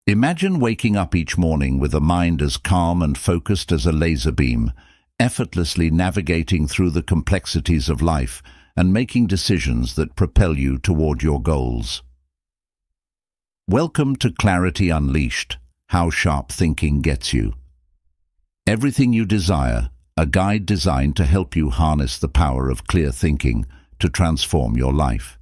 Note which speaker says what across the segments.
Speaker 1: Imagine waking up each morning with a mind as calm and focused as a laser beam, effortlessly navigating through the complexities of life and making decisions that propel you toward your goals. Welcome to Clarity Unleashed, How Sharp Thinking Gets You. Everything you desire, a guide designed to help you harness the power of clear thinking to transform your life.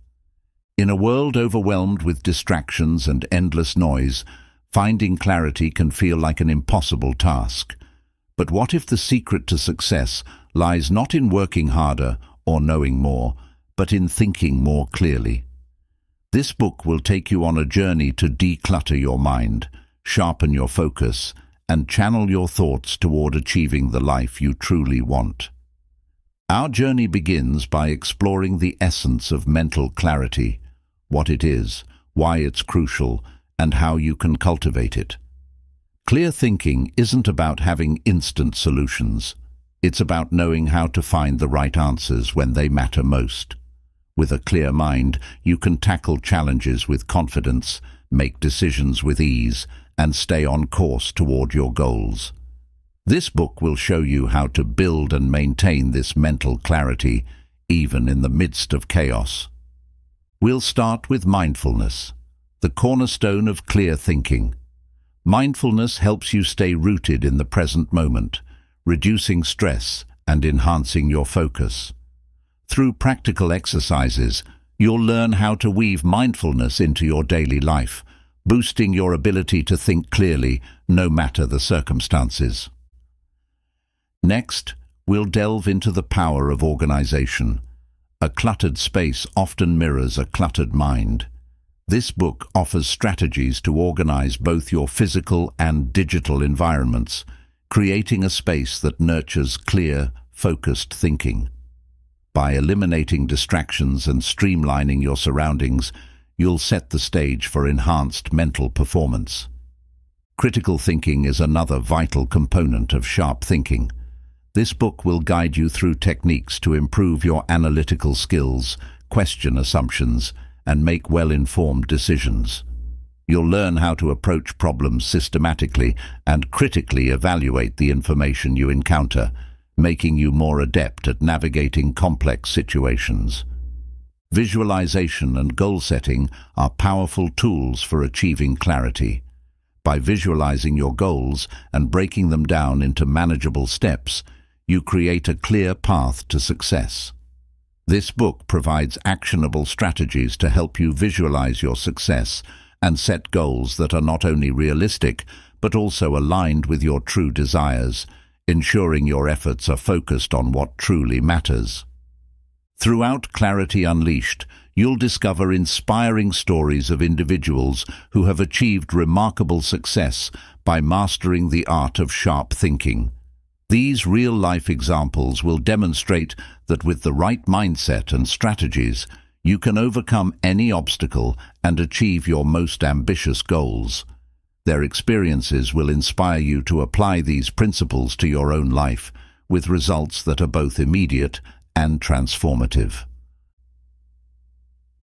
Speaker 1: In a world overwhelmed with distractions and endless noise, finding clarity can feel like an impossible task. But what if the secret to success lies not in working harder or knowing more, but in thinking more clearly? This book will take you on a journey to declutter your mind, sharpen your focus, and channel your thoughts toward achieving the life you truly want. Our journey begins by exploring the essence of mental clarity, what it is, why it's crucial, and how you can cultivate it. Clear thinking isn't about having instant solutions. It's about knowing how to find the right answers when they matter most. With a clear mind, you can tackle challenges with confidence, make decisions with ease, and stay on course toward your goals. This book will show you how to build and maintain this mental clarity, even in the midst of chaos. We'll start with mindfulness, the cornerstone of clear thinking. Mindfulness helps you stay rooted in the present moment, reducing stress and enhancing your focus. Through practical exercises, you'll learn how to weave mindfulness into your daily life, boosting your ability to think clearly, no matter the circumstances. Next, we'll delve into the power of organization. A cluttered space often mirrors a cluttered mind. This book offers strategies to organize both your physical and digital environments, creating a space that nurtures clear, focused thinking. By eliminating distractions and streamlining your surroundings, you'll set the stage for enhanced mental performance. Critical thinking is another vital component of sharp thinking. This book will guide you through techniques to improve your analytical skills, question assumptions, and make well-informed decisions. You'll learn how to approach problems systematically and critically evaluate the information you encounter, making you more adept at navigating complex situations. Visualization and goal setting are powerful tools for achieving clarity. By visualizing your goals and breaking them down into manageable steps, you create a clear path to success. This book provides actionable strategies to help you visualize your success and set goals that are not only realistic, but also aligned with your true desires, ensuring your efforts are focused on what truly matters. Throughout Clarity Unleashed, you'll discover inspiring stories of individuals who have achieved remarkable success by mastering the art of sharp thinking. These real-life examples will demonstrate that with the right mindset and strategies, you can overcome any obstacle and achieve your most ambitious goals. Their experiences will inspire you to apply these principles to your own life, with results that are both immediate and transformative.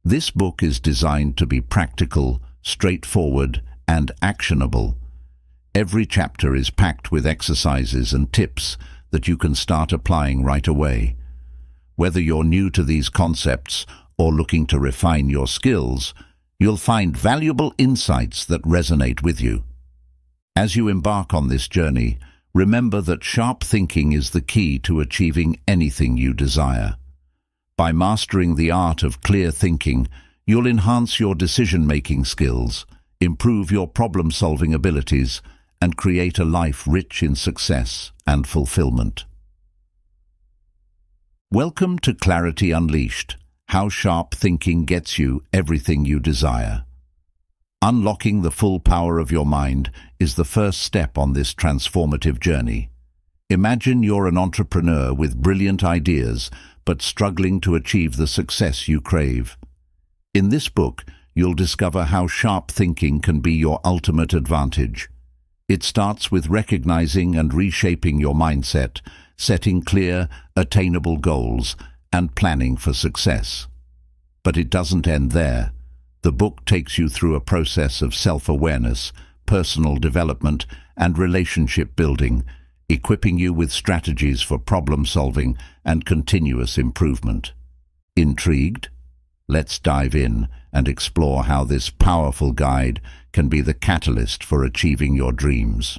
Speaker 1: This book is designed to be practical, straightforward, and actionable. Every chapter is packed with exercises and tips that you can start applying right away. Whether you're new to these concepts or looking to refine your skills, you'll find valuable insights that resonate with you. As you embark on this journey, remember that sharp thinking is the key to achieving anything you desire. By mastering the art of clear thinking, you'll enhance your decision-making skills, improve your problem-solving abilities, and create a life rich in success and fulfillment. Welcome to Clarity Unleashed, How Sharp Thinking Gets You Everything You Desire. Unlocking the full power of your mind is the first step on this transformative journey. Imagine you're an entrepreneur with brilliant ideas, but struggling to achieve the success you crave. In this book, you'll discover how sharp thinking can be your ultimate advantage. It starts with recognizing and reshaping your mindset, setting clear, attainable goals, and planning for success. But it doesn't end there. The book takes you through a process of self-awareness, personal development, and relationship building, equipping you with strategies for problem-solving and continuous improvement. Intrigued? Let's dive in and explore how this powerful guide can be the catalyst for achieving your dreams.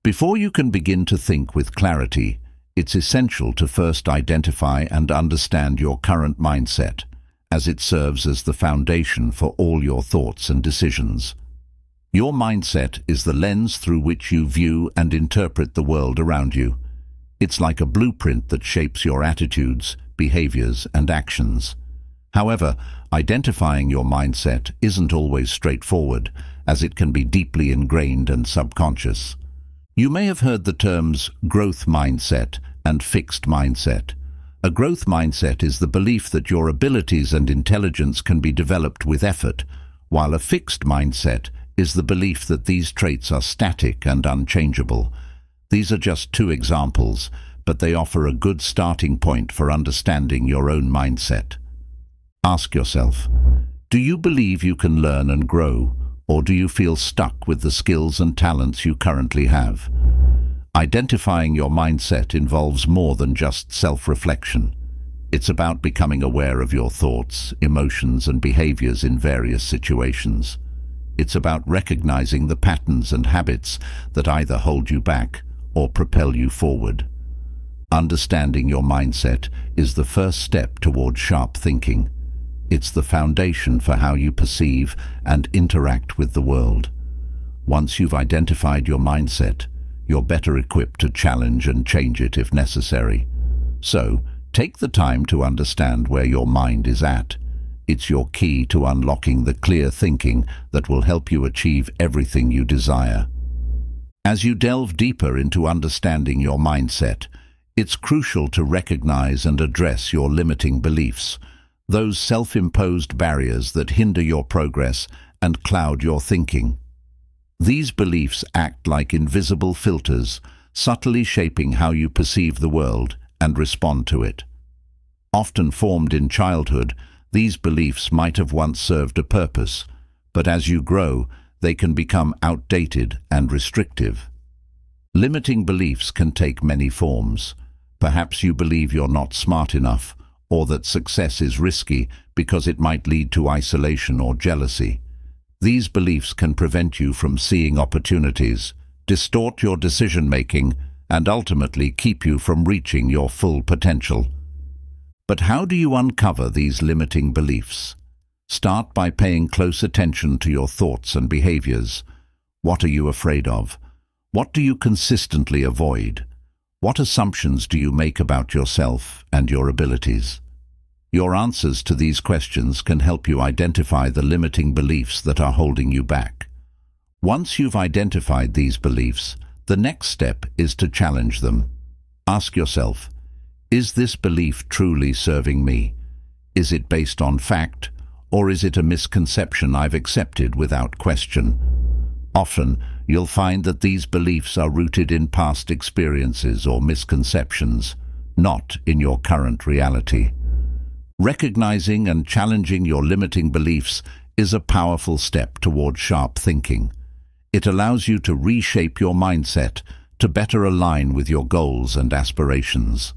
Speaker 1: Before you can begin to think with clarity, it's essential to first identify and understand your current mindset, as it serves as the foundation for all your thoughts and decisions. Your mindset is the lens through which you view and interpret the world around you. It's like a blueprint that shapes your attitudes, behaviors, and actions. However, identifying your mindset isn't always straightforward, as it can be deeply ingrained and subconscious. You may have heard the terms growth mindset and fixed mindset. A growth mindset is the belief that your abilities and intelligence can be developed with effort, while a fixed mindset is the belief that these traits are static and unchangeable. These are just two examples, but they offer a good starting point for understanding your own mindset. Ask yourself, do you believe you can learn and grow, or do you feel stuck with the skills and talents you currently have? Identifying your mindset involves more than just self-reflection. It's about becoming aware of your thoughts, emotions, and behaviors in various situations. It's about recognizing the patterns and habits that either hold you back or propel you forward. Understanding your mindset is the first step toward sharp thinking. It's the foundation for how you perceive and interact with the world. Once you've identified your mindset, you're better equipped to challenge and change it if necessary. So, take the time to understand where your mind is at. It's your key to unlocking the clear thinking that will help you achieve everything you desire. As you delve deeper into understanding your mindset, it's crucial to recognize and address your limiting beliefs, those self-imposed barriers that hinder your progress and cloud your thinking. These beliefs act like invisible filters, subtly shaping how you perceive the world and respond to it. Often formed in childhood, these beliefs might have once served a purpose, but as you grow, they can become outdated and restrictive. Limiting beliefs can take many forms. Perhaps you believe you're not smart enough, or that success is risky because it might lead to isolation or jealousy. These beliefs can prevent you from seeing opportunities, distort your decision-making, and ultimately keep you from reaching your full potential. But how do you uncover these limiting beliefs? Start by paying close attention to your thoughts and behaviors. What are you afraid of? What do you consistently avoid? What assumptions do you make about yourself and your abilities? Your answers to these questions can help you identify the limiting beliefs that are holding you back. Once you've identified these beliefs, the next step is to challenge them. Ask yourself, is this belief truly serving me? Is it based on fact, or is it a misconception I've accepted without question? Often, you'll find that these beliefs are rooted in past experiences or misconceptions, not in your current reality. Recognizing and challenging your limiting beliefs is a powerful step toward sharp thinking. It allows you to reshape your mindset to better align with your goals and aspirations.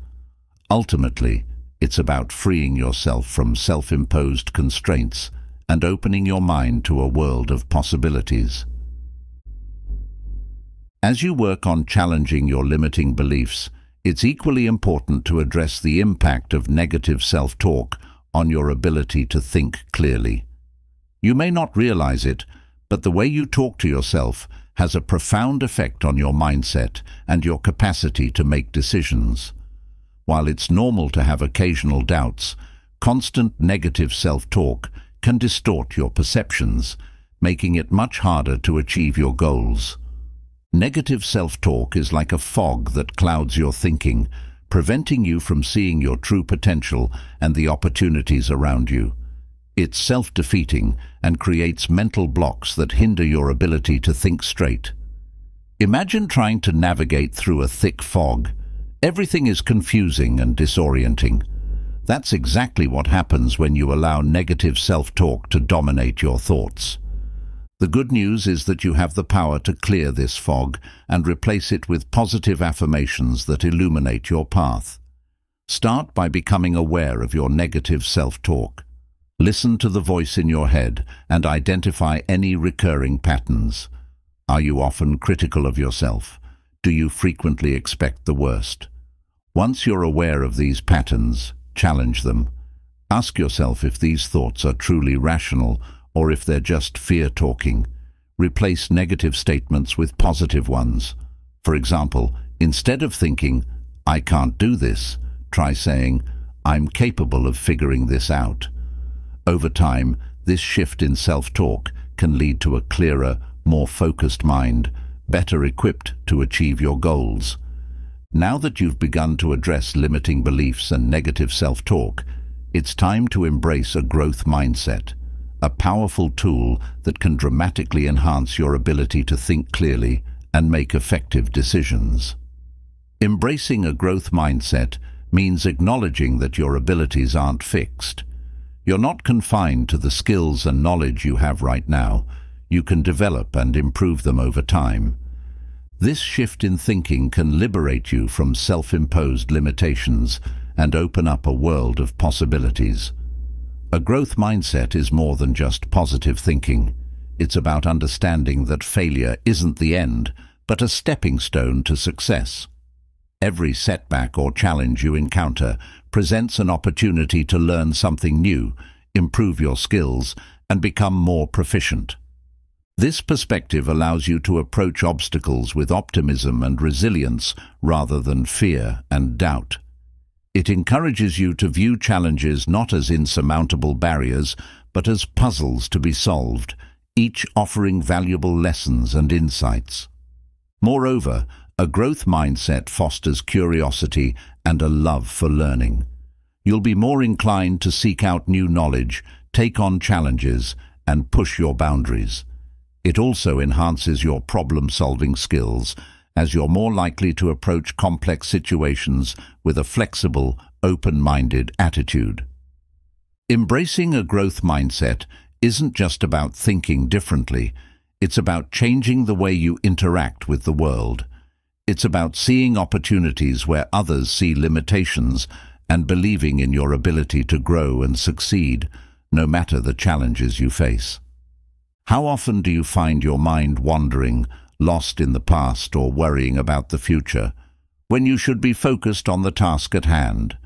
Speaker 1: Ultimately, it's about freeing yourself from self-imposed constraints and opening your mind to a world of possibilities. As you work on challenging your limiting beliefs, it's equally important to address the impact of negative self-talk on your ability to think clearly. You may not realize it, but the way you talk to yourself has a profound effect on your mindset and your capacity to make decisions. While it's normal to have occasional doubts, constant negative self-talk can distort your perceptions, making it much harder to achieve your goals. Negative self-talk is like a fog that clouds your thinking, preventing you from seeing your true potential and the opportunities around you. It's self-defeating and creates mental blocks that hinder your ability to think straight. Imagine trying to navigate through a thick fog. Everything is confusing and disorienting. That's exactly what happens when you allow negative self-talk to dominate your thoughts. The good news is that you have the power to clear this fog and replace it with positive affirmations that illuminate your path. Start by becoming aware of your negative self-talk. Listen to the voice in your head and identify any recurring patterns. Are you often critical of yourself? Do you frequently expect the worst? Once you're aware of these patterns, challenge them. Ask yourself if these thoughts are truly rational or if they're just fear-talking. Replace negative statements with positive ones. For example, instead of thinking, "I can't do this," try saying, "I'm capable of figuring this out." Over time, this shift in self-talk can lead to a clearer, more focused mind, better equipped to achieve your goals. Now that you've begun to address limiting beliefs and negative self-talk, it's time to embrace a growth mindset, a powerful tool that can dramatically enhance your ability to think clearly and make effective decisions. Embracing a growth mindset means acknowledging that your abilities aren't fixed. You're not confined to the skills and knowledge you have right now. You can develop and improve them over time. This shift in thinking can liberate you from self-imposed limitations and open up a world of possibilities. A growth mindset is more than just positive thinking. It's about understanding that failure isn't the end, but a stepping stone to success. Every setback or challenge you encounter presents an opportunity to learn something new, improve your skills, and become more proficient. This perspective allows you to approach obstacles with optimism and resilience rather than fear and doubt. It encourages you to view challenges not as insurmountable barriers, but as puzzles to be solved, each offering valuable lessons and insights. Moreover, a growth mindset fosters curiosity and a love for learning. You'll be more inclined to seek out new knowledge, take on challenges, and push your boundaries. It also enhances your problem-solving skills, as you're more likely to approach complex situations with a flexible, open-minded attitude. Embracing a growth mindset isn't just about thinking differently, it's about changing the way you interact with the world. It's about seeing opportunities where others see limitations and believing in your ability to grow and succeed, no matter the challenges you face. How often do you find your mind wandering, lost in the past or worrying about the future, when you should be focused on the task at hand?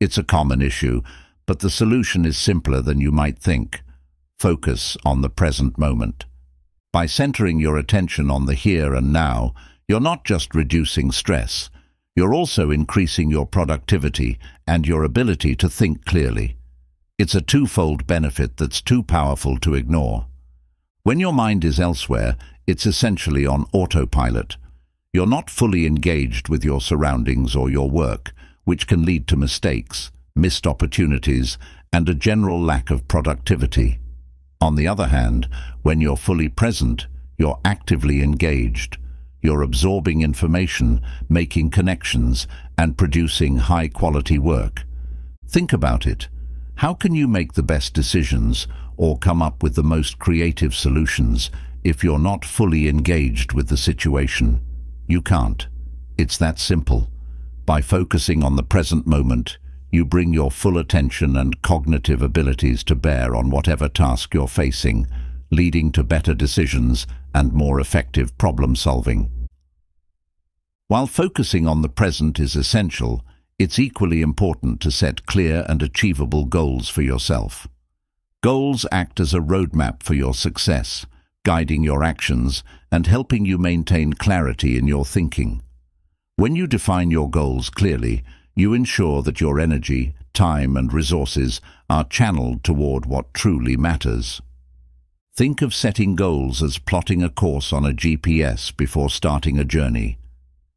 Speaker 1: It's a common issue, but the solution is simpler than you might think. Focus on the present moment. By centering your attention on the here and now, you're not just reducing stress, you're also increasing your productivity and your ability to think clearly. It's a twofold benefit that's too powerful to ignore. When your mind is elsewhere, it's essentially on autopilot. You're not fully engaged with your surroundings or your work, which can lead to mistakes, missed opportunities, and a general lack of productivity. On the other hand, when you're fully present, you're actively engaged. You're absorbing information, making connections, and producing high-quality work. Think about it. How can you make the best decisions or come up with the most creative solutions if you're not fully engaged with the situation? You can't. It's that simple. By focusing on the present moment, you bring your full attention and cognitive abilities to bear on whatever task you're facing, leading to better decisions and more effective problem-solving. While focusing on the present is essential, it's equally important to set clear and achievable goals for yourself. Goals act as a roadmap for your success, guiding your actions and helping you maintain clarity in your thinking. When you define your goals clearly, you ensure that your energy, time and resources are channeled toward what truly matters. Think of setting goals as plotting a course on a GPS before starting a journey.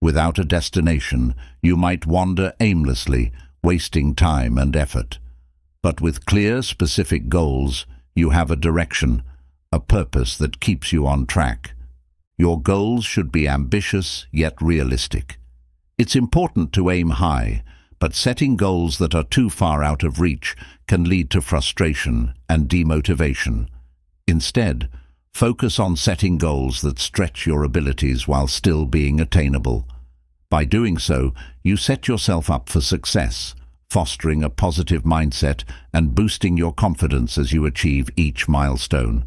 Speaker 1: Without a destination, you might wander aimlessly, wasting time and effort. But with clear, specific goals, you have a direction, a purpose that keeps you on track. Your goals should be ambitious yet realistic. It's important to aim high, but setting goals that are too far out of reach can lead to frustration and demotivation. Instead, Focus on setting goals that stretch your abilities while still being attainable. By doing so, you set yourself up for success, fostering a positive mindset and boosting your confidence as you achieve each milestone.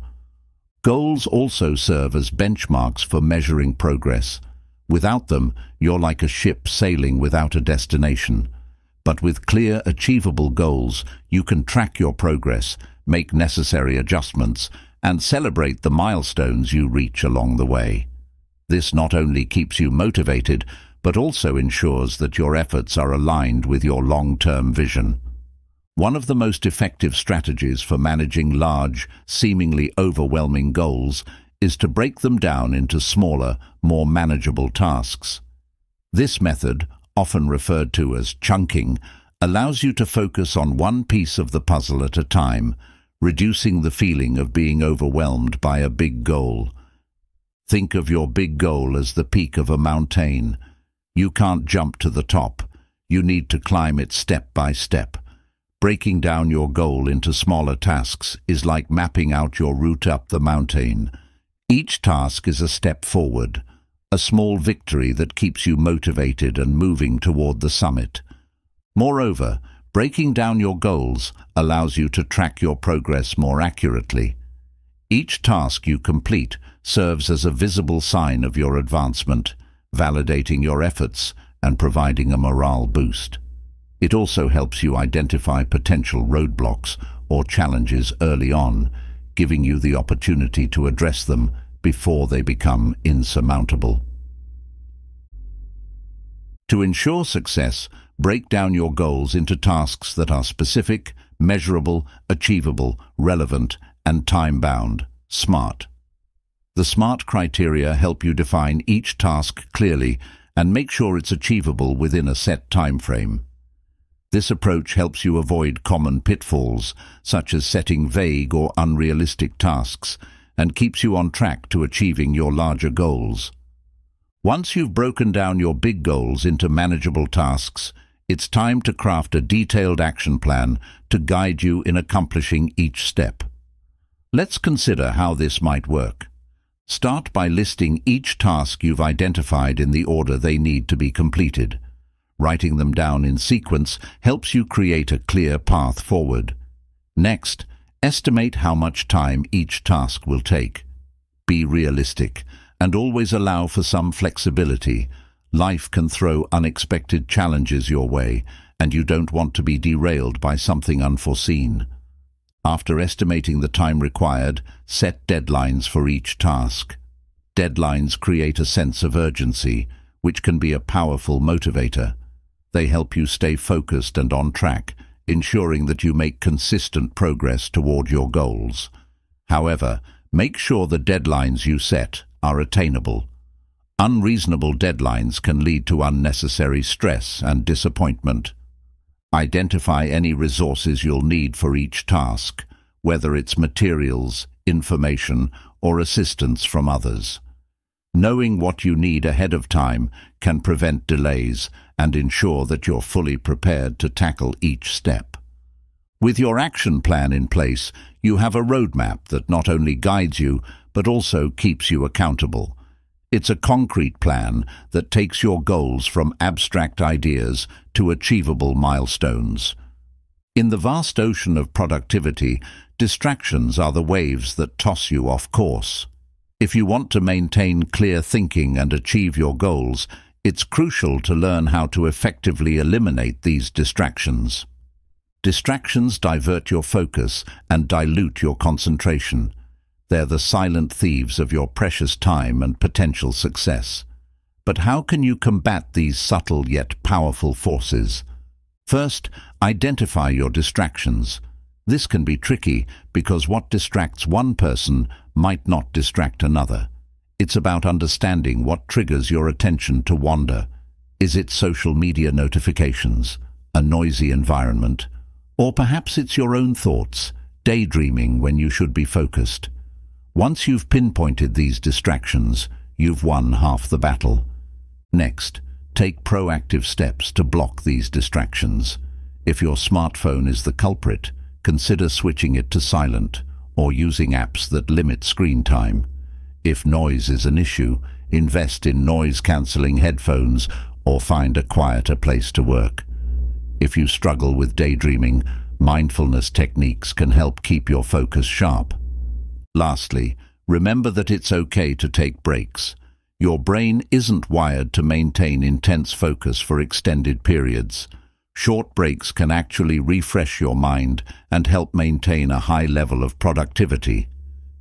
Speaker 1: Goals also serve as benchmarks for measuring progress. Without them, you're like a ship sailing without a destination. But with clear, achievable goals, you can track your progress, make necessary adjustments, and celebrate the milestones you reach along the way. This not only keeps you motivated, but also ensures that your efforts are aligned with your long-term vision. One of the most effective strategies for managing large, seemingly overwhelming goals is to break them down into smaller, more manageable tasks. This method, often referred to as chunking, allows you to focus on one piece of the puzzle at a time, reducing the feeling of being overwhelmed by a big goal. Think of your big goal as the peak of a mountain. You can't jump to the top. You need to climb it step by step. Breaking down your goal into smaller tasks is like mapping out your route up the mountain. Each task is a step forward, a small victory that keeps you motivated and moving toward the summit. Moreover, breaking down your goals allows you to track your progress more accurately. Each task you complete serves as a visible sign of your advancement, validating your efforts and providing a morale boost. It also helps you identify potential roadblocks or challenges early on, giving you the opportunity to address them before they become insurmountable. To ensure success, break down your goals into tasks that are specific, measurable, achievable, relevant, and time-bound. SMART. The SMART criteria help you define each task clearly and make sure it's achievable within a set time frame. This approach helps you avoid common pitfalls, such as setting vague or unrealistic tasks, and keeps you on track to achieving your larger goals. Once you've broken down your big goals into manageable tasks, it's time to craft a detailed action plan to guide you in accomplishing each step. Let's consider how this might work. Start by listing each task you've identified in the order they need to be completed. Writing them down in sequence helps you create a clear path forward. Next, estimate how much time each task will take. Be realistic and always allow for some flexibility. Life can throw unexpected challenges your way, and you don't want to be derailed by something unforeseen. After estimating the time required, set deadlines for each task. Deadlines create a sense of urgency, which can be a powerful motivator. They help you stay focused and on track, ensuring that you make consistent progress toward your goals. However, make sure the deadlines you set are attainable. Unreasonable deadlines can lead to unnecessary stress and disappointment. Identify any resources you'll need for each task, whether it's materials, information, or assistance from others. Knowing what you need ahead of time can prevent delays and ensure that you're fully prepared to tackle each step. With your action plan in place, you have a roadmap that not only guides you, but also keeps you accountable. It's a concrete plan that takes your goals from abstract ideas to achievable milestones. In the vast ocean of productivity, distractions are the waves that toss you off course. If you want to maintain clear thinking and achieve your goals, it's crucial to learn how to effectively eliminate these distractions. Distractions divert your focus and dilute your concentration. They're the silent thieves of your precious time and potential success. But how can you combat these subtle yet powerful forces? First, identify your distractions. This can be tricky because what distracts one person might not distract another. It's about understanding what triggers your attention to wander. Is it social media notifications, a noisy environment, or perhaps it's your own thoughts, daydreaming when you should be focused? Once you've pinpointed these distractions, you've won half the battle. Next, take proactive steps to block these distractions. If your smartphone is the culprit, consider switching it to silent or using apps that limit screen time. If noise is an issue, invest in noise-cancelling headphones or find a quieter place to work. If you struggle with daydreaming, mindfulness techniques can help keep your focus sharp. Lastly, remember that it's okay to take breaks. Your brain isn't wired to maintain intense focus for extended periods. Short breaks can actually refresh your mind and help maintain a high level of productivity.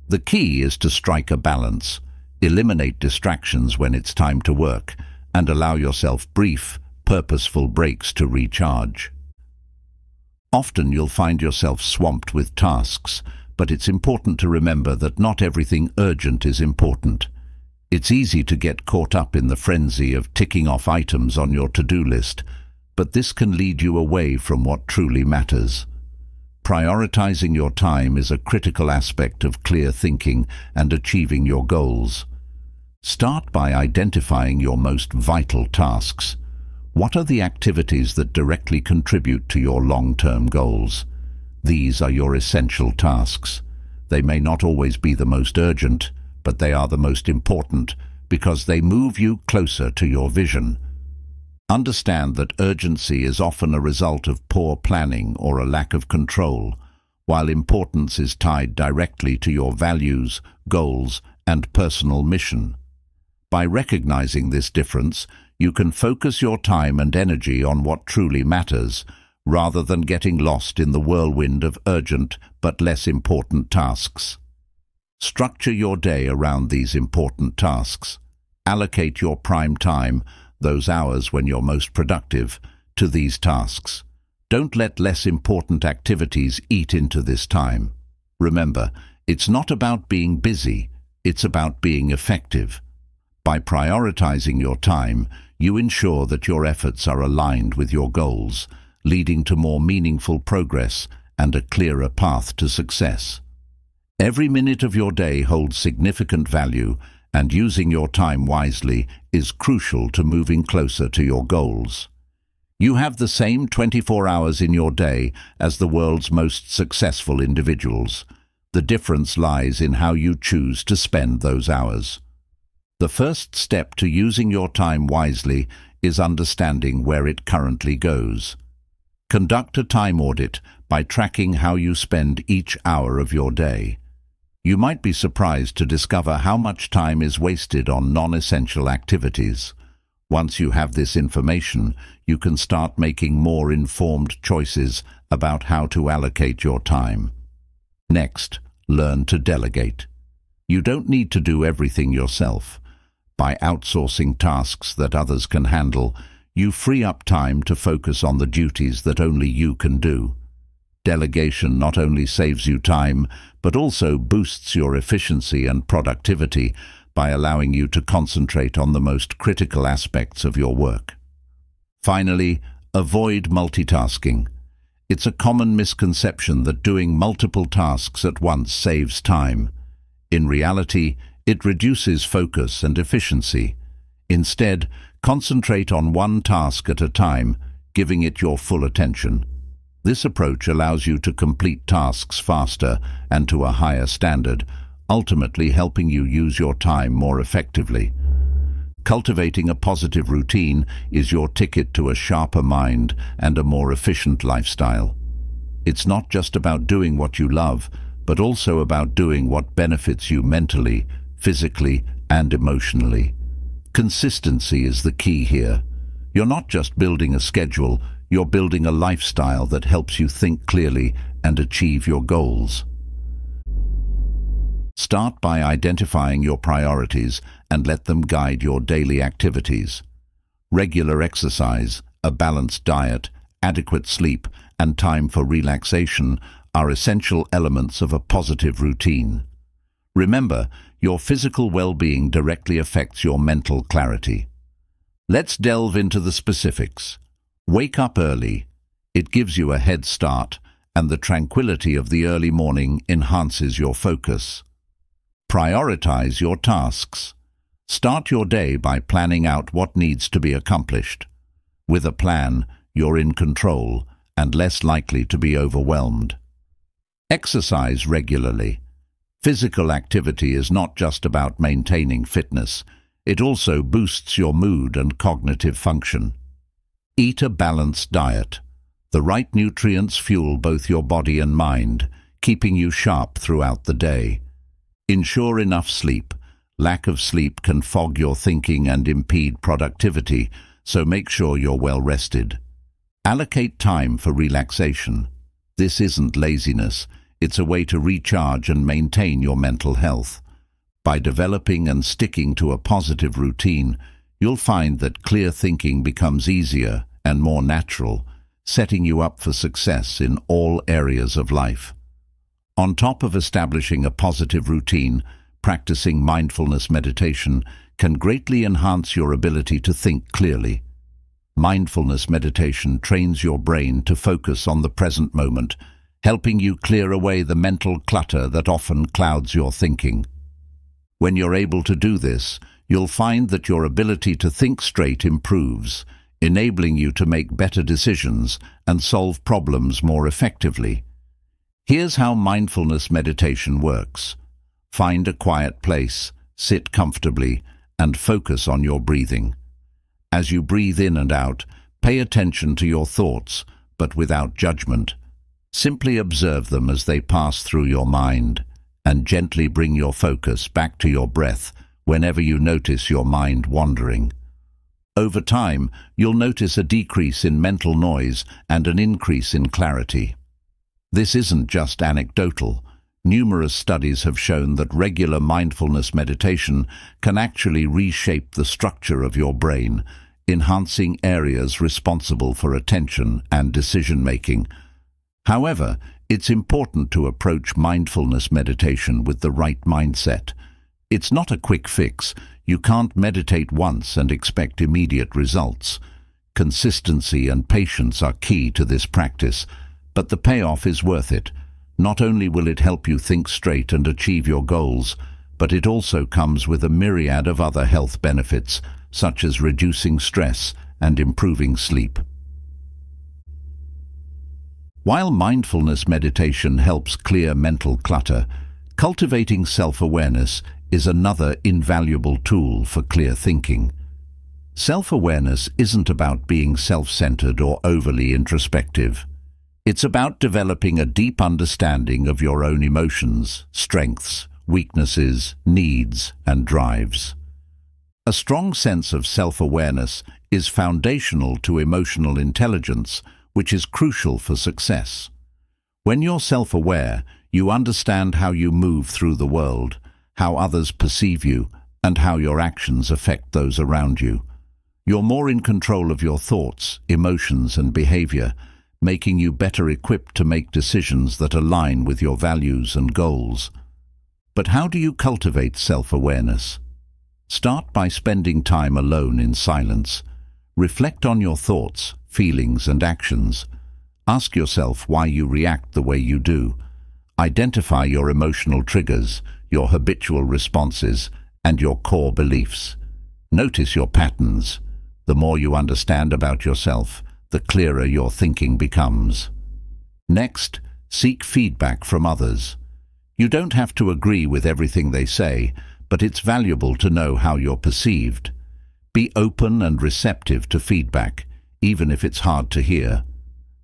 Speaker 1: The key is to strike a balance, eliminate distractions when it's time to work, and allow yourself brief, purposeful breaks to recharge. Often you'll find yourself swamped with tasks, but it's important to remember that not everything urgent is important. It's easy to get caught up in the frenzy of ticking off items on your to-do list, but this can lead you away from what truly matters. Prioritizing your time is a critical aspect of clear thinking and achieving your goals. Start by identifying your most vital tasks. What are the activities that directly contribute to your long-term goals? These are your essential tasks. They may not always be the most urgent, but they are the most important because they move you closer to your vision. Understand that urgency is often a result of poor planning or a lack of control, while importance is tied directly to your values, goals, and personal mission. By recognizing this difference, you can focus your time and energy on what truly matters, rather than getting lost in the whirlwind of urgent but less important tasks. Structure your day around these important tasks. Allocate your prime time, those hours when you're most productive, to these tasks. Don't let less important activities eat into this time. Remember, it's not about being busy, it's about being effective. By prioritizing your time, you ensure that your efforts are aligned with your goals, leading to more meaningful progress and a clearer path to success. Every minute of your day holds significant value, and using your time wisely is crucial to moving closer to your goals. You have the same 24 hours in your day as the world's most successful individuals. The difference lies in how you choose to spend those hours. The first step to using your time wisely is understanding where it currently goes. Conduct a time audit by tracking how you spend each hour of your day. You might be surprised to discover how much time is wasted on non-essential activities. Once you have this information, you can start making more informed choices about how to allocate your time. Next, learn to delegate. You don't need to do everything yourself. By outsourcing tasks that others can handle, you free up time to focus on the duties that only you can do. Delegation not only saves you time, but also boosts your efficiency and productivity by allowing you to concentrate on the most critical aspects of your work. Finally, avoid multitasking. It's a common misconception that doing multiple tasks at once saves time. In reality, it reduces focus and efficiency. Instead, concentrate on one task at a time, giving it your full attention. This approach allows you to complete tasks faster and to a higher standard, ultimately helping you use your time more effectively. Cultivating a positive routine is your ticket to a sharper mind and a more efficient lifestyle. It's not just about doing what you love, but also about doing what benefits you mentally, physically, and emotionally. Consistency is the key here. You're not just building a schedule, you're building a lifestyle that helps you think clearly and achieve your goals. Start by identifying your priorities and let them guide your daily activities. Regular exercise, a balanced diet, adequate sleep, and time for relaxation are essential elements of a positive routine. Remember, your physical well-being directly affects your mental clarity. Let's delve into the specifics. Wake up early. It gives you a head start, and the tranquility of the early morning enhances your focus. Prioritize your tasks. Start your day by planning out what needs to be accomplished. With a plan, you're in control and less likely to be overwhelmed. Exercise regularly. Physical activity is not just about maintaining fitness. It also boosts your mood and cognitive function. Eat a balanced diet. The right nutrients fuel both your body and mind, keeping you sharp throughout the day. Ensure enough sleep. Lack of sleep can fog your thinking and impede productivity, so make sure you're well rested. Allocate time for relaxation. This isn't laziness. It's a way to recharge and maintain your mental health. By developing and sticking to a positive routine, you'll find that clear thinking becomes easier and more natural, setting you up for success in all areas of life. On top of establishing a positive routine, practicing mindfulness meditation can greatly enhance your ability to think clearly. Mindfulness meditation trains your brain to focus on the present moment, helping you clear away the mental clutter that often clouds your thinking. When you're able to do this, you'll find that your ability to think straight improves, enabling you to make better decisions and solve problems more effectively. Here's how mindfulness meditation works. Find a quiet place, sit comfortably, and focus on your breathing. As you breathe in and out, pay attention to your thoughts, but without judgment. Simply observe them as they pass through your mind, and gently bring your focus back to your breath whenever you notice your mind wandering. Over time, you'll notice a decrease in mental noise and an increase in clarity. This isn't just anecdotal. Numerous studies have shown that regular mindfulness meditation can actually reshape the structure of your brain, enhancing areas responsible for attention and decision-making. However, it's important to approach mindfulness meditation with the right mindset. It's not a quick fix. You can't meditate once and expect immediate results. Consistency and patience are key to this practice, but the payoff is worth it. Not only will it help you think straight and achieve your goals, but it also comes with a myriad of other health benefits, such as reducing stress and improving sleep. While mindfulness meditation helps clear mental clutter, cultivating self-awareness is another invaluable tool for clear thinking. Self-awareness isn't about being self-centered or overly introspective. It's about developing a deep understanding of your own emotions, strengths, weaknesses, needs, and drives. A strong sense of self-awareness is foundational to emotional intelligence, which is crucial for success. When you're self-aware, you understand how you move through the world, how others perceive you, and how your actions affect those around you. You're more in control of your thoughts, emotions, and behavior, making you better equipped to make decisions that align with your values and goals. But how do you cultivate self-awareness? Start by spending time alone in silence. Reflect on your thoughts, feelings, and actions. Ask yourself why you react the way you do. Identify your emotional triggers, your habitual responses, and your core beliefs. Notice your patterns. The more you understand about yourself, the clearer your thinking becomes. Next, seek feedback from others. You don't have to agree with everything they say, but it's valuable to know how you're perceived. Be open and receptive to feedback, even if it's hard to hear.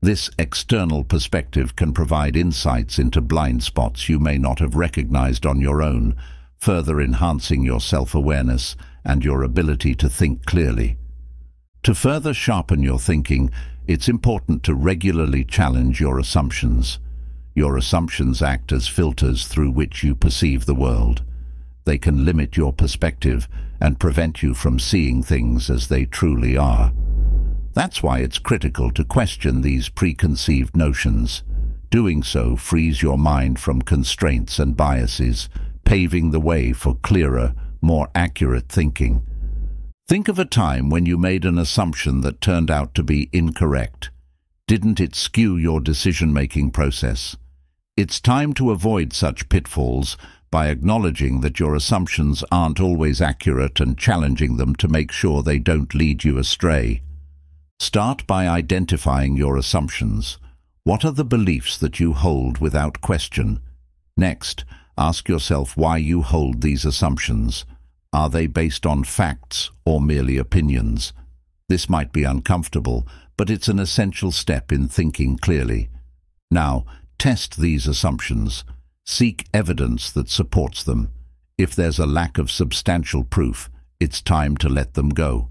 Speaker 1: This external perspective can provide insights into blind spots you may not have recognized on your own, further enhancing your self-awareness and your ability to think clearly. To further sharpen your thinking, it's important to regularly challenge your assumptions. Your assumptions act as filters through which you perceive the world. They can limit your perspective and prevent you from seeing things as they truly are. That's why it's critical to question these preconceived notions. Doing so frees your mind from constraints and biases, paving the way for clearer, more accurate thinking. Think of a time when you made an assumption that turned out to be incorrect. Didn't it skew your decision-making process? It's time to avoid such pitfalls by acknowledging that your assumptions aren't always accurate and challenging them to make sure they don't lead you astray. Start by identifying your assumptions. What are the beliefs that you hold without question? Next, Ask yourself why you hold these assumptions. Are they based on facts or merely opinions? This might be uncomfortable, but it's an essential step in thinking clearly. Now, test these assumptions. Seek evidence that supports them. If there's a lack of substantial proof, it's time to let them go.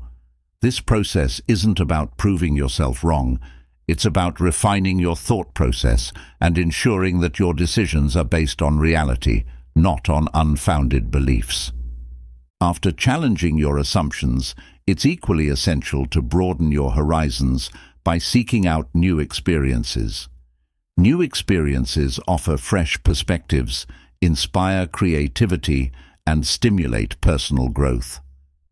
Speaker 1: This process isn't about proving yourself wrong. It's about refining your thought process and ensuring that your decisions are based on reality, not on unfounded beliefs. After challenging your assumptions, it's equally essential to broaden your horizons by seeking out new experiences. New experiences offer fresh perspectives, inspire creativity, and stimulate personal growth.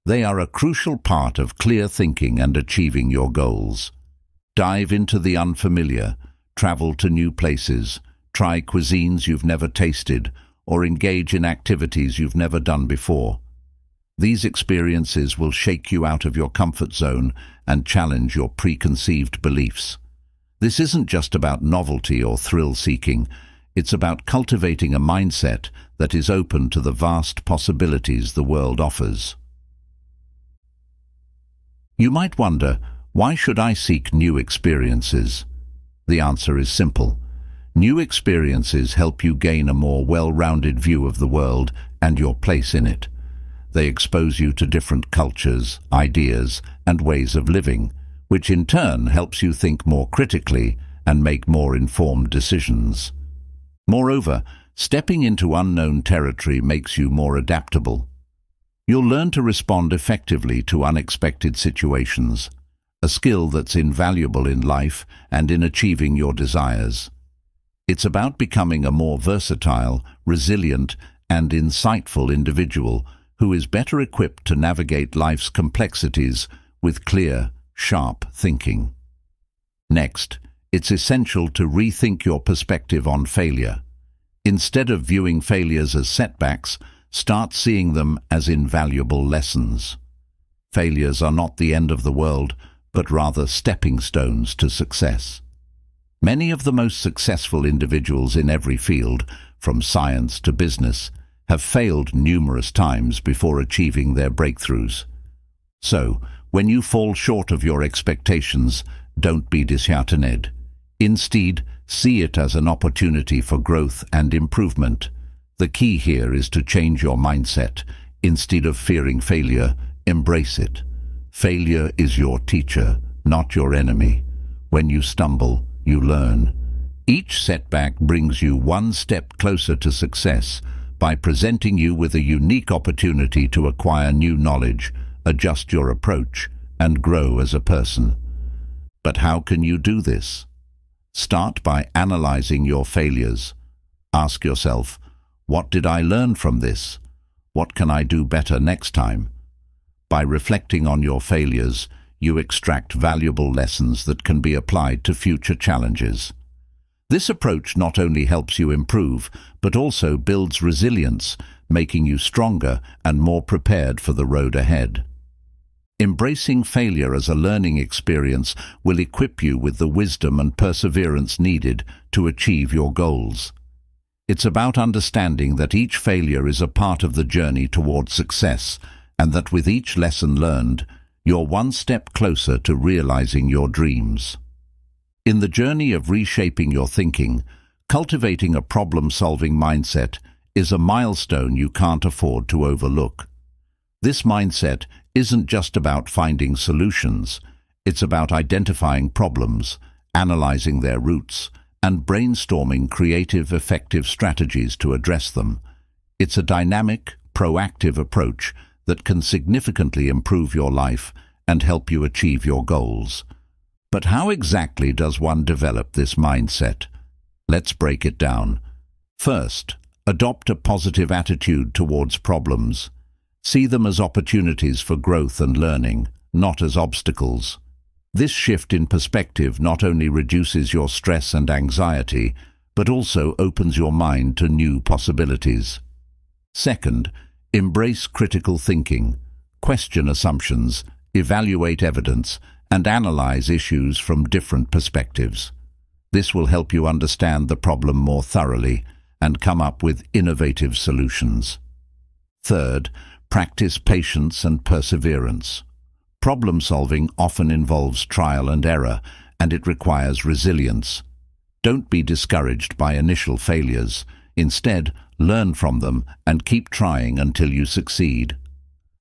Speaker 1: They are a crucial part of clear thinking and achieving your goals. Dive into the unfamiliar, travel to new places, try cuisines you've never tasted, or engage in activities you've never done before. These experiences will shake you out of your comfort zone and challenge your preconceived beliefs. This isn't just about novelty or thrill-seeking. It's about cultivating a mindset that is open to the vast possibilities the world offers. You might wonder, why should I seek new experiences? The answer is simple. New experiences help you gain a more well-rounded view of the world and your place in it. They expose you to different cultures, ideas, and ways of living, which in turn helps you think more critically and make more informed decisions. Moreover, stepping into unknown territory makes you more adaptable. You'll learn to respond effectively to unexpected situations, a skill that's invaluable in life and in achieving your desires. It's about becoming a more versatile, resilient, and insightful individual who is better equipped to navigate life's complexities with clear, sharp thinking. Next, it's essential to rethink your perspective on failure. Instead of viewing failures as setbacks, start seeing them as invaluable lessons. Failures are not the end of the world, but rather stepping stones to success. Many of the most successful individuals in every field, from science to business, have failed numerous times before achieving their breakthroughs. So, when you fall short of your expectations, don't be disheartened. Instead, see it as an opportunity for growth and improvement. The key here is to change your mindset. Instead of fearing failure, embrace it. Failure is your teacher, not your enemy. When you stumble, you learn. Each setback brings you one step closer to success by presenting you with a unique opportunity to acquire new knowledge, adjust your approach, and grow as a person. But how can you do this? Start by analyzing your failures. Ask yourself, what did I learn from this? What can I do better next time? By reflecting on your failures, you extract valuable lessons that can be applied to future challenges. This approach not only helps you improve, but also builds resilience, making you stronger and more prepared for the road ahead. Embracing failure as a learning experience will equip you with the wisdom and perseverance needed to achieve your goals. It's about understanding that each failure is a part of the journey towards success, and that with each lesson learned, you're one step closer to realizing your dreams. In the journey of reshaping your thinking, cultivating a problem-solving mindset is a milestone you can't afford to overlook. This mindset isn't just about finding solutions. It's about identifying problems, analyzing their roots, and brainstorming creative, effective strategies to address them. It's a dynamic, proactive approach that can significantly improve your life and help you achieve your goals. But how exactly does one develop this mindset? Let's break it down. First, adopt a positive attitude towards problems. See them as opportunities for growth and learning, not as obstacles. This shift in perspective not only reduces your stress and anxiety, but also opens your mind to new possibilities. Second, embrace critical thinking. Question assumptions, evaluate evidence, and analyze issues from different perspectives. This will help you understand the problem more thoroughly and come up with innovative solutions. Third, practice patience and perseverance. Problem-solving often involves trial and error, and it requires resilience. Don't be discouraged by initial failures. Instead, learn from them and keep trying until you succeed.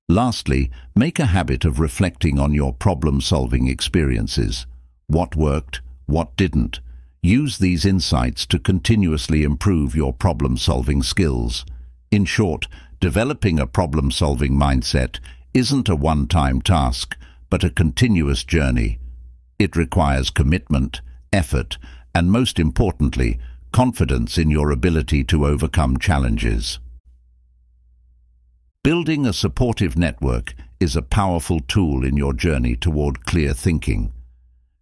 Speaker 1: Lastly, make a habit of reflecting on your problem-solving experiences. What worked, what didn't. Use these insights to continuously improve your problem-solving skills. In short, developing a problem-solving mindset isn't a one-time task, but a continuous journey. It requires commitment, effort, and most importantly, confidence in your ability to overcome challenges. Building a supportive network is a powerful tool in your journey toward clear thinking.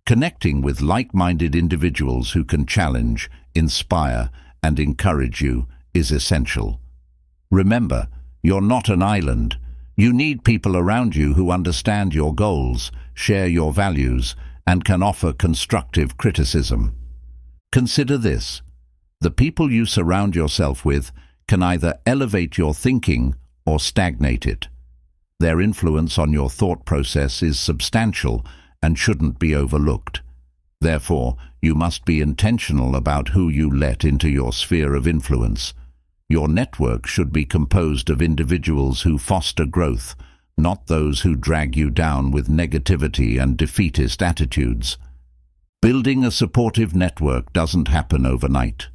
Speaker 1: Connecting with like-minded individuals who can challenge, inspire, and encourage you is essential. Remember, you're not an island. You need people around you who understand your goals, share your values, and can offer constructive criticism. Consider this: the people you surround yourself with can either elevate your thinking or stagnate it. Their influence on your thought process is substantial and shouldn't be overlooked. Therefore, you must be intentional about who you let into your sphere of influence. Your network should be composed of individuals who foster growth, not those who drag you down with negativity and defeatist attitudes. Building a supportive network doesn't happen overnight.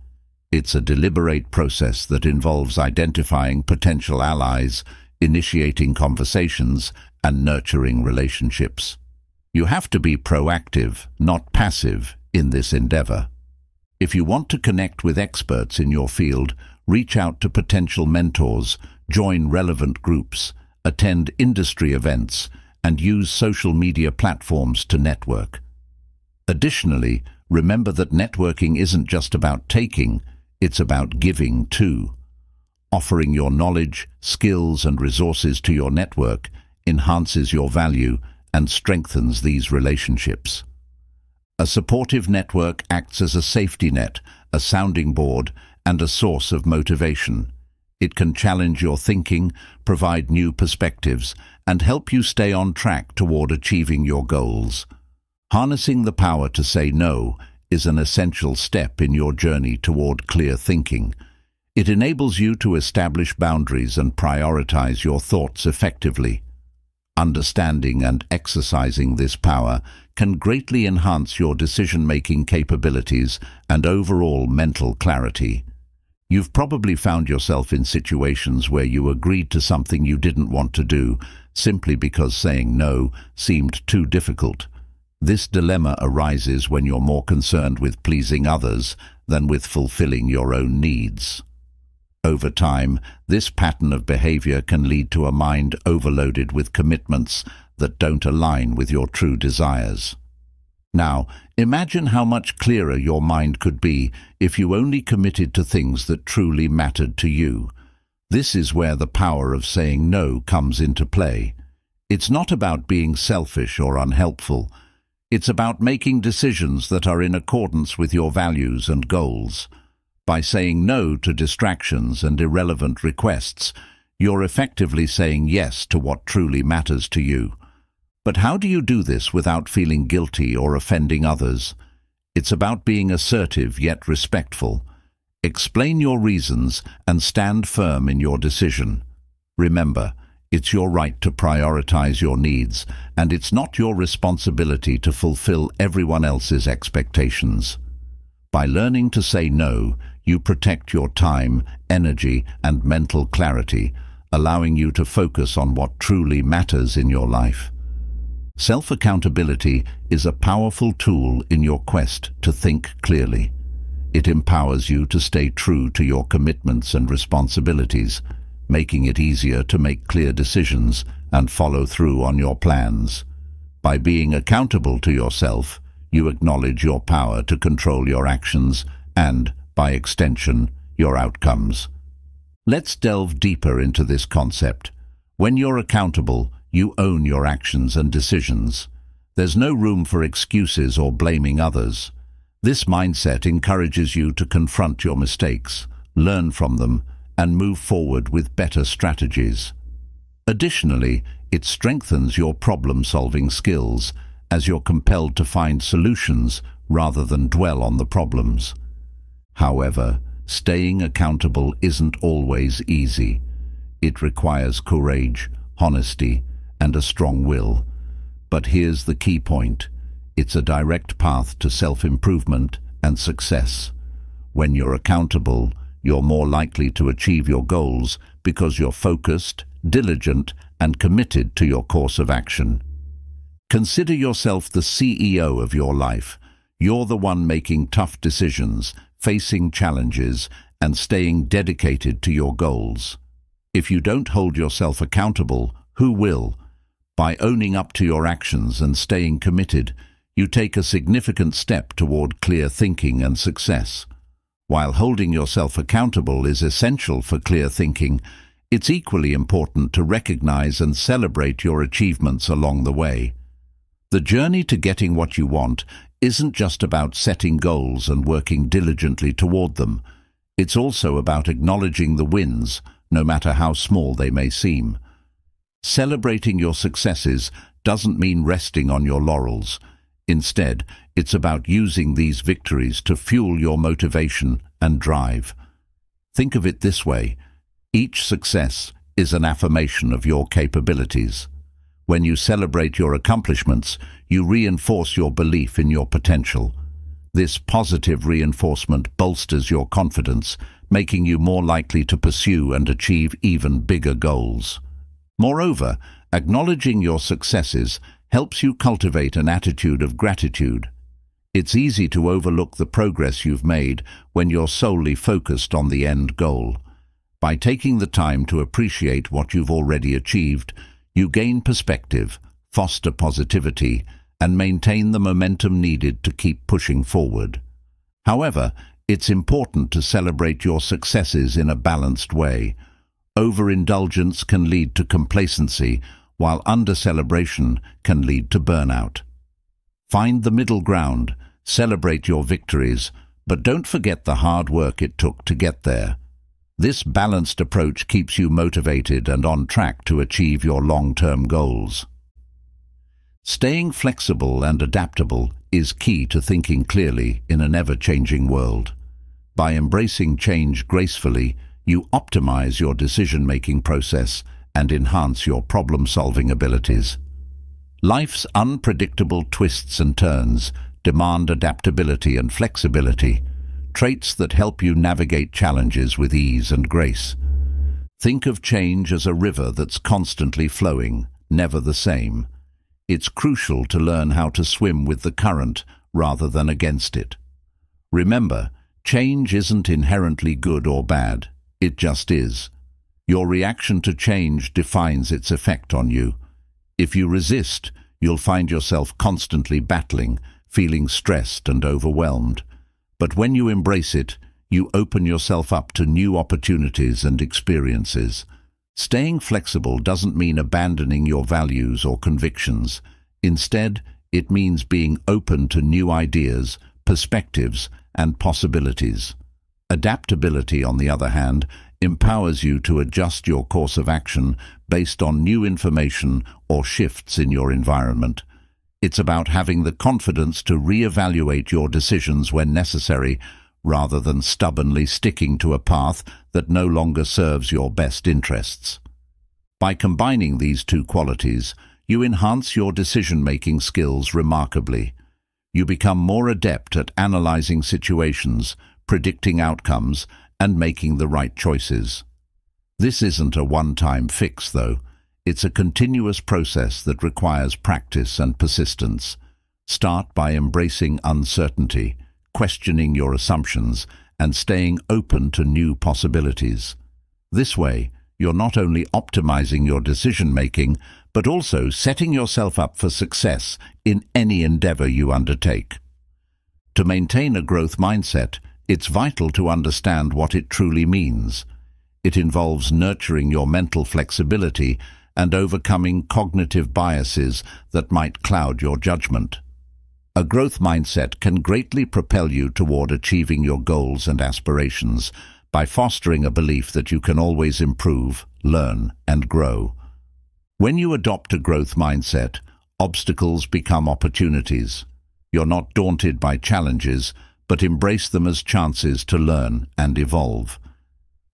Speaker 1: It's a deliberate process that involves identifying potential allies, initiating conversations, and nurturing relationships. You have to be proactive, not passive, in this endeavor. If you want to connect with experts in your field, reach out to potential mentors, join relevant groups, attend industry events, and use social media platforms to network. Additionally, remember that networking isn't just about taking, it's about giving too. Offering your knowledge, skills, and resources to your network enhances your value and strengthens these relationships. A supportive network acts as a safety net, a sounding board, and a source of motivation. It can challenge your thinking, provide new perspectives, and help you stay on track toward achieving your goals. Harnessing the power to say no is an essential step in your journey toward clear thinking. It enables you to establish boundaries and prioritize your thoughts effectively. Understanding and exercising this power can greatly enhance your decision-making capabilities and overall mental clarity. You've probably found yourself in situations where you agreed to something you didn't want to do simply because saying no seemed too difficult. This dilemma arises when you're more concerned with pleasing others than with fulfilling your own needs. Over time, this pattern of behavior can lead to a mind overloaded with commitments that don't align with your true desires. Now, imagine how much clearer your mind could be if you only committed to things that truly mattered to you. This is where the power of saying no comes into play. It's not about being selfish or unhelpful. It's about making decisions that are in accordance with your values and goals. By saying no to distractions and irrelevant requests, you're effectively saying yes to what truly matters to you. But how do you do this without feeling guilty or offending others? It's about being assertive yet respectful. Explain your reasons and stand firm in your decision. Remember, it's your right to prioritize your needs, and it's not your responsibility to fulfill everyone else's expectations. By learning to say no, you protect your time, energy, and mental clarity, allowing you to focus on what truly matters in your life. Self-accountability is a powerful tool in your quest to think clearly. It empowers you to stay true to your commitments and responsibilities, making it easier to make clear decisions and follow through on your plans. By being accountable to yourself, you acknowledge your power to control your actions and, by extension, your outcomes. Let's delve deeper into this concept. When you're accountable, you own your actions and decisions. There's no room for excuses or blaming others. This mindset encourages you to confront your mistakes, learn from them, and move forward with better strategies. Additionally, it strengthens your problem-solving skills as you're compelled to find solutions rather than dwell on the problems. However, staying accountable isn't always easy. It requires courage, honesty, and a strong will. But here's the key point. It's a direct path to self-improvement and success. When you're accountable, you're more likely to achieve your goals because you're focused, diligent, and committed to your course of action. Consider yourself the CEO of your life. You're the one making tough decisions, facing challenges, and staying dedicated to your goals. If you don't hold yourself accountable, who will? By owning up to your actions and staying committed, you take a significant step toward clear thinking and success. While holding yourself accountable is essential for clear thinking, it's equally important to recognize and celebrate your achievements along the way. The journey to getting what you want isn't just about setting goals and working diligently toward them. It's also about acknowledging the wins, no matter how small they may seem. Celebrating your successes doesn't mean resting on your laurels. Instead, it's about using these victories to fuel your motivation and drive. Think of it this way. Each success is an affirmation of your capabilities. When you celebrate your accomplishments, you reinforce your belief in your potential. This positive reinforcement bolsters your confidence, making you more likely to pursue and achieve even bigger goals. Moreover, acknowledging your successes helps you cultivate an attitude of gratitude. It's easy to overlook the progress you've made when you're solely focused on the end goal. By taking the time to appreciate what you've already achieved, you gain perspective, foster positivity, and maintain the momentum needed to keep pushing forward. However, it's important to celebrate your successes in a balanced way. Overindulgence can lead to complacency, while under-celebration can lead to burnout. Find the middle ground, celebrate your victories, but don't forget the hard work it took to get there. This balanced approach keeps you motivated and on track to achieve your long-term goals. Staying flexible and adaptable is key to thinking clearly in an ever-changing world. By embracing change gracefully, you optimize your decision-making process and enhance your problem-solving abilities. Life's unpredictable twists and turns demand adaptability and flexibility, traits that help you navigate challenges with ease and grace. Think of change as a river that's constantly flowing, never the same. It's crucial to learn how to swim with the current rather than against it. Remember, change isn't inherently good or bad. It just is. Your reaction to change defines its effect on you. If you resist, you'll find yourself constantly battling, feeling stressed and overwhelmed. But when you embrace it, you open yourself up to new opportunities and experiences. Staying flexible doesn't mean abandoning your values or convictions. Instead, it means being open to new ideas, perspectives, and possibilities. Adaptability, on the other hand, empowers you to adjust your course of action based on new information or shifts in your environment. It's about having the confidence to reevaluate your decisions when necessary, rather than stubbornly sticking to a path that no longer serves your best interests. By combining these two qualities, you enhance your decision-making skills remarkably. You become more adept at analyzing situations, predicting outcomes, and making the right choices. This isn't a one-time fix, though. It's a continuous process that requires practice and persistence. Start by embracing uncertainty, questioning your assumptions, and staying open to new possibilities. This way, you're not only optimizing your decision-making, but also setting yourself up for success in any endeavor you undertake. To maintain a growth mindset, it's vital to understand what it truly means. It involves nurturing your mental flexibility and overcoming cognitive biases that might cloud your judgment. A growth mindset can greatly propel you toward achieving your goals and aspirations, by fostering a belief that you can always improve, learn, and grow. When you adopt a growth mindset, obstacles become opportunities. You're not daunted by challenges, but embrace them as chances to learn and evolve.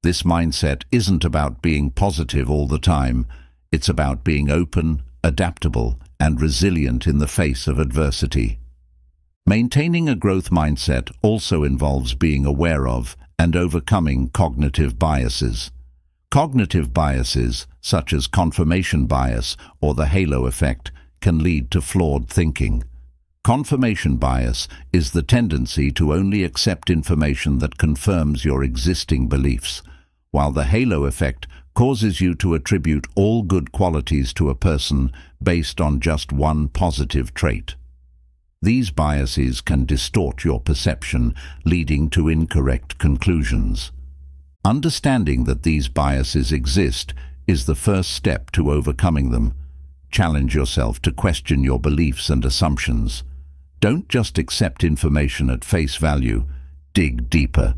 Speaker 1: This mindset isn't about being positive all the time. It's about being open, adaptable, and resilient in the face of adversity. Maintaining a growth mindset also involves being aware of and overcoming cognitive biases. Cognitive biases, such as confirmation bias or the halo effect, can lead to flawed thinking. Confirmation bias is the tendency to only accept information that confirms your existing beliefs, while the halo effect causes you to attribute all good qualities to a person based on just one positive trait. These biases can distort your perception, leading to incorrect conclusions. Understanding that these biases exist is the first step to overcoming them. Challenge yourself to question your beliefs and assumptions. Don't just accept information at face value. Dig deeper.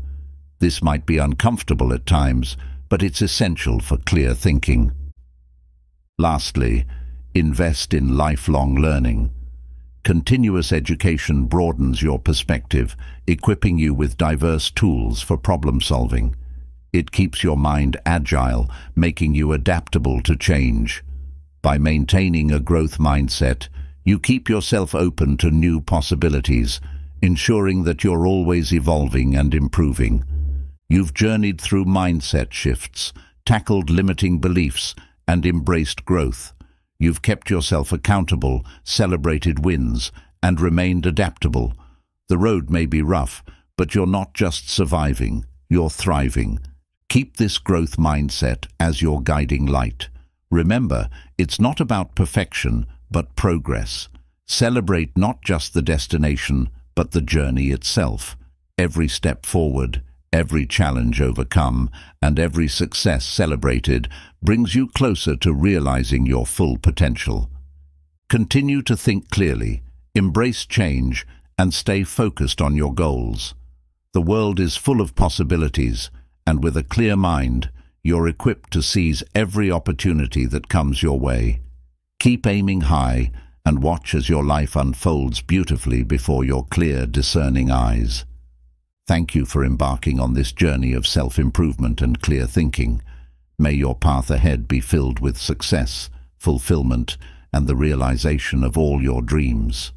Speaker 1: This might be uncomfortable at times, but it's essential for clear thinking. Lastly, invest in lifelong learning. Continuous education broadens your perspective, equipping you with diverse tools for problem solving. It keeps your mind agile, making you adaptable to change. By maintaining a growth mindset, you keep yourself open to new possibilities, ensuring that you're always evolving and improving. You've journeyed through mindset shifts, tackled limiting beliefs, and embraced growth. You've kept yourself accountable, celebrated wins, and remained adaptable. The road may be rough, but you're not just surviving, you're thriving. Keep this growth mindset as your guiding light. Remember, it's not about perfection, but progress. Celebrate not just the destination, but the journey itself. Every step forward, every challenge overcome, and every success celebrated brings you closer to realizing your full potential. Continue to think clearly, embrace change, and stay focused on your goals. The world is full of possibilities, and with a clear mind, you're equipped to seize every opportunity that comes your way. Keep aiming high and watch as your life unfolds beautifully before your clear, discerning eyes. Thank you for embarking on this journey of self-improvement and clear thinking. May your path ahead be filled with success, fulfillment, and the realization of all your dreams.